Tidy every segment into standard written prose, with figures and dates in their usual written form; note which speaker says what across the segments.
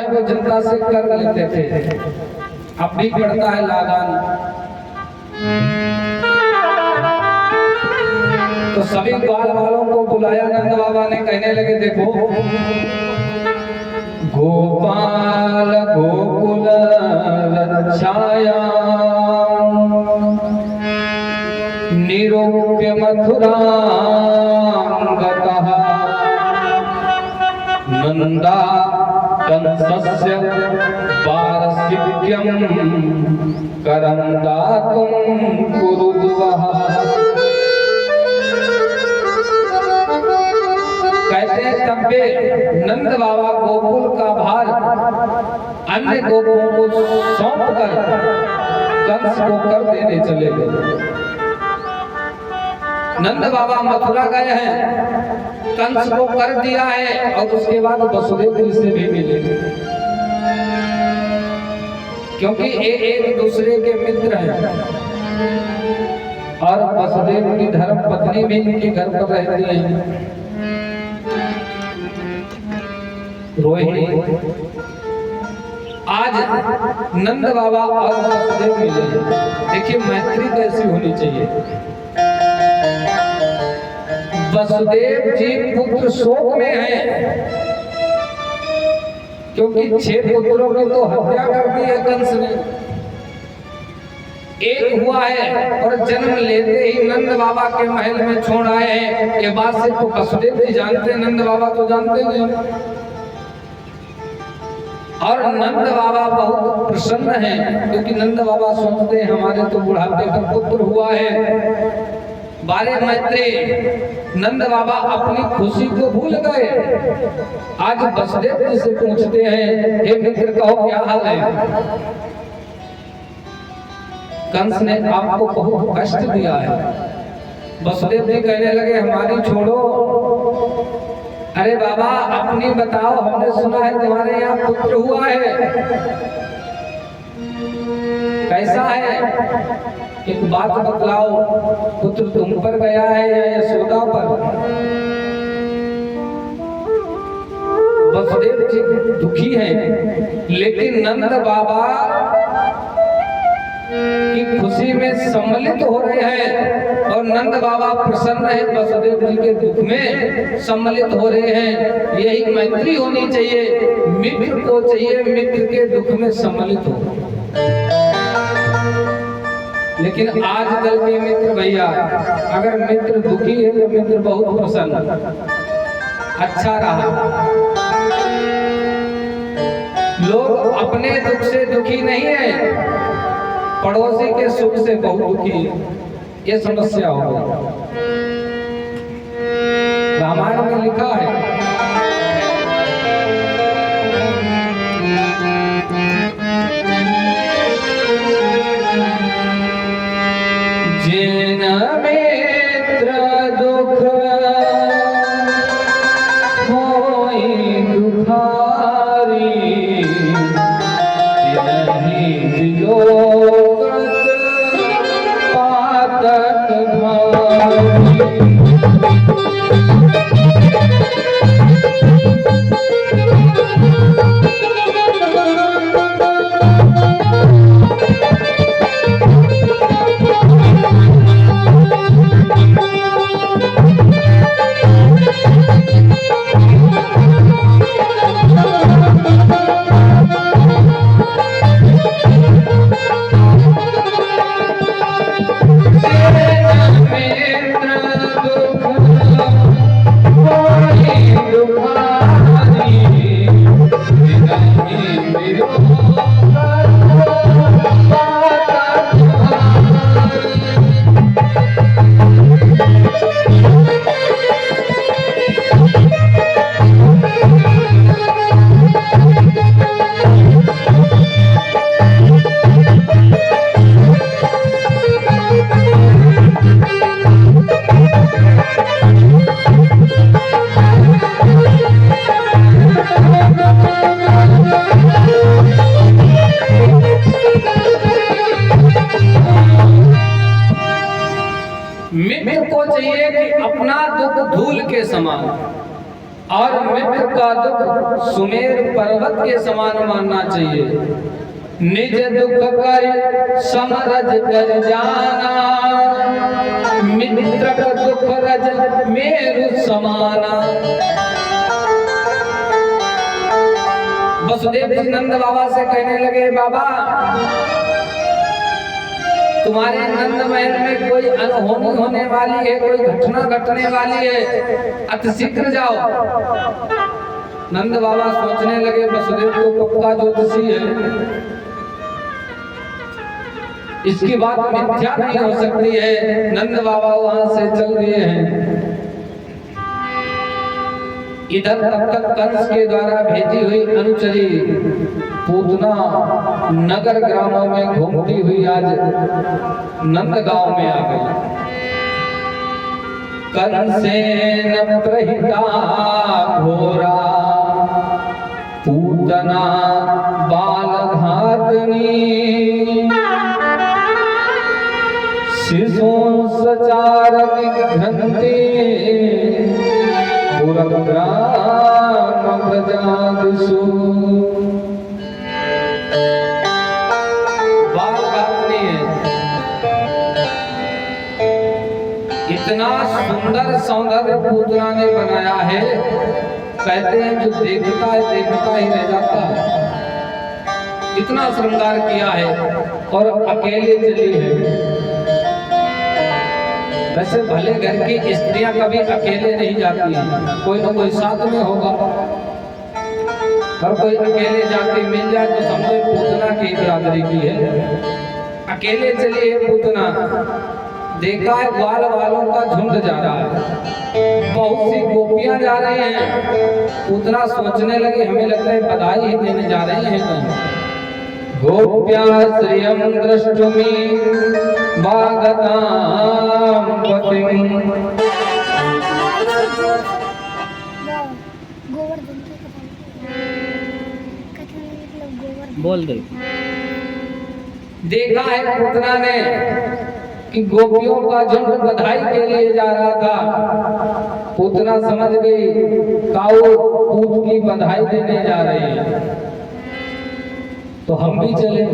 Speaker 1: वो जनता से कर लेते थे, अब भी पड़ता है लागान। तो सभी ग्वाल वालों को बुलाया, नंद बाबा ने कहने लगे देखो गोपाल गोकुल रक्षाया निरूप्य मथुरांगतः नंदा कंसस्य पारसिक्यं करं दातुं कुरुद्वः। कहते हैं तब भी नंद बाबा गोकुल का भार अन्य गोपों को सौंप कर कंस को कर देने चले गए। नंद बाबा मथुरा गए हैं, कंस को कर दिया है और उसके बाद वसुदेव जी से भी मिले, क्योंकि एक दूसरे के मित्र हैं और वसुदेव की धर्म पत्नी भी इनके घर पर रहती है रोहिणी। आज नंद बाबा और वसुदेव मिले, देखिए मैत्री कैसी होनी चाहिए। वसुदेव जी पुत्र शोक में हैं, क्योंकि 6 पुत्रों की तो हत्या कर दी है कंस ने, एक हुआ है और जन्म लेते ही नंद बाबा के महल में छोड़ आए हैं। ये बात से तो वसुदेव जी जानते हैं, नंद बाबा तो जानते नहीं। और नंद बाबा बहुत प्रसन्न हैं, क्योंकि नंद बाबा सोचते हैं हमारे तो बुढ़ापे का पुत्र हुआ है। बारे मैत्री नंद बाबा अपनी खुशी को भूल गए। आज वसुदेव जी से पूछते हैं हे मित्र कहो क्या हाल है। कंस ने आपको बहुत कष्ट दिया है। वसुदेव जी कहने लगे हमारी छोड़ो, अरे बाबा अपनी बताओ, हमने सुना है तुम्हारे यहाँ पुत्र हुआ है, कैसा है, एक बात बतलाओ, पुत्र तुम पर गया है या यशोदा पर। वसुदेव जी दुखी हैं, लेकिन नंद बाबा की खुशी में सम्मिलित हो रहे हैं और नंद बाबा प्रसन्न है, वसुदेव जी के दुख में सम्मिलित हो रहे हैं। यही मैत्री होनी चाहिए, मित्र को चाहिए मित्र के दुख में सम्मिलित हो। लेकिन आजकल के मित्र भैया, अगर मित्र दुखी है तो मित्र बहुत प्रसन्न, अच्छा रहा। लोग अपने दुख से दुखी नहीं है, पड़ोसी के सुख से बहुत दुखी है। ये समस्या हो गई। रामायण में लिखा है जिन मित्र दुख होई दुखारी तिनहि वियोगत पातक भारी। मित्र को चाहिए कि अपना दुख धूल के समान, और मित्र का दुख सुमेर पर्वत के समान मानना चाहिए। निज दुख कर समरज कर जाना, मित्र का दुख रज मेरु समाना। वसुदेव जी नंद बाबा से कहने लगे, बाबा तुम्हारे नंद महल में कोई अनहोनी होने वाली है, कोई घटना घटने वाली है, अति शीघ्र जाओ। नंद बाबा सोचने लगे वसुदेव तो पक्का ज्योतिषी है, इसकी बात मिथ्या नहीं हो सकती है। नंद बाबा वहां से चल दिए हैं। इधर तब तक कंस के द्वारा भेजी हुई अनुचरी पूतना नगर ग्रामों में घूमती हुई आज नंद गांव में आ गई। कंसेन प्रहिता घोरा पूतना बालघातनी, शिशुं सचार विघ्नन्ति पुरग्राम प्रजादिषु। बालघातनी है। इतना सुंदर सौंदर्य पूतना ने बनाया है, कहते हैं जो देखता ही रह जाता है। इतना श्रृंगार किया है और अकेले चली है। वैसे भले घर की स्त्रियां कभी अकेले नहीं जाती हैं, कोई ना कोई साथ में होगा। पर कोई अकेले जाके मिल जाए तो समझो पूतना की बिरादरी की है। अकेले चली है पूतना, देखा है ग्वाल वालों का झुंड जा रहा है, बहुत सी गोपियां जा रही हैं। पूतना सोचने लगे हमें लगता है बधाई ही देने जा रही हैं कहीं। गोप्या श्रियं दृष्टुमि भागतां पतिं।
Speaker 2: बोल दे।
Speaker 1: देखा है पूतना ने कि गोपियों का झुंड बधाई के लिए जा रहा था। पूतना समझ गई काऊ पूत की बधाई देने जा रही है, तो हम भी चले।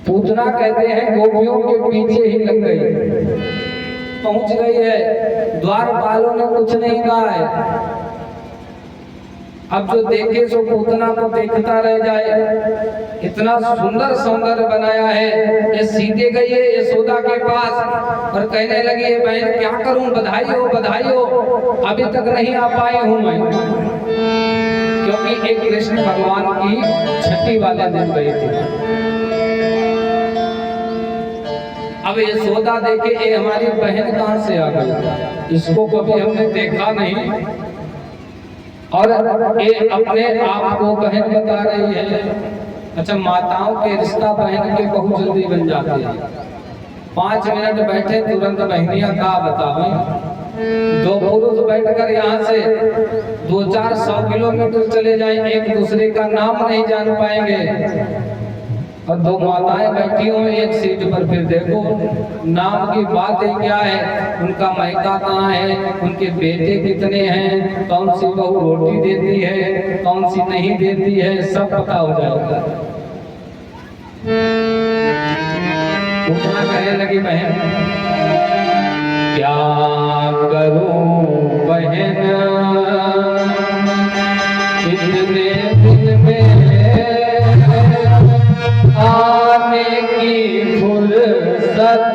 Speaker 1: पूतना कहते हैं गोपियों के पीछे ही लग गई, पहुंच गई है। द्वारपालों ने कुछ नहीं कहा है। अब जो देखे सो पूतना को देखता रह जाए। इतना सुंदर सौंदर्य बनाया है। ये सीधे गई है यशोदा के पास और कहने लगी बहन क्या करूं, बधाई हो बधाई हो। अभी तक नहीं आ पाए हूं मैं, क्योंकि एक कृष्ण भगवान की छठी वाले दिन गई थी। अब यशोदा देखे ये हमारी बहन कहां से आ गई, इसको कभी हमने देखा नहीं और ये अपने आप को बहन बता रही है। अच्छा, माताओं के रिश्ता बहन के बहुत जल्दी बन जाते हैं। 5 मिनट बैठे तुरंत बहनियां का बतावें। दो पुरुष बैठकर यहाँ से 200-400 किलोमीटर चले जाएं, एक दूसरे का नाम नहीं जान पाएंगे। और 2 माताएं बैठी हो एक सीट पर, फिर देखो नाम की बात है क्या है, उनका मायका कहाँ है, उनके बेटे कितने हैं, कौन सी बहू रोटी देती है, कौन सी नहीं देती है, सब पता हो जाएगा। पूछना कहने लगी बहन क्या करूं बहन, इतने दिन में आने की फुर्सत